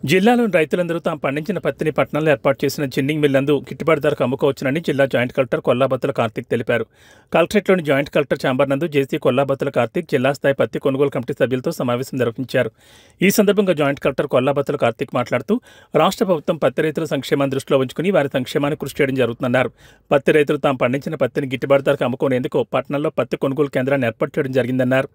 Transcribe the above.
జిల్లాలోని రైతులందరూ తాము పండించిన పత్తిని పట్టణంలో ఏర్పాటు చేసిన జిన్నింగ్ మిల్ నందు గిట్టుబాటు ధరకు అమ్ముకోవచ్చునని జిల్లా జాయింట్ కలెక్టర్ కొల్లాబత్తుల కార్తీక్ తెలిపారు. కలెక్టరేట్లోని జాయింట్ కలెక్టర్ ఛాంబర్ నందు జేసీ కొల్లాబత్తుల కార్తీక్ జిల్లా స్థాయి పత్తి కొనుగోలు కమిటీ సభ్యులతో సమావేశం నిర్వహించారు. ఈ సందర్భంగా జాయింట్ కలెక్టర్ కొల్లాబత్తుల కార్తీక్ మాట్లాడుతూ రాష్ట్ర ప్రభుత్వం పత్తి రైతుల సంక్షేమాన్ని దృష్టిలో ఉంచుకుని వారి సంక్షేమాన్ని కృషి చేయడం జరుగుతుందన్నారు. పత్తి రైతులు తాము పండించిన పత్తిని గిట్టుబాటు ధరకు అమ్ముకునేందుకు పట్టణంలో పత్తి కొనుగోలు కేంద్రాన్ని ఏర్పాటు చేయడం జరిగిందన్నారు.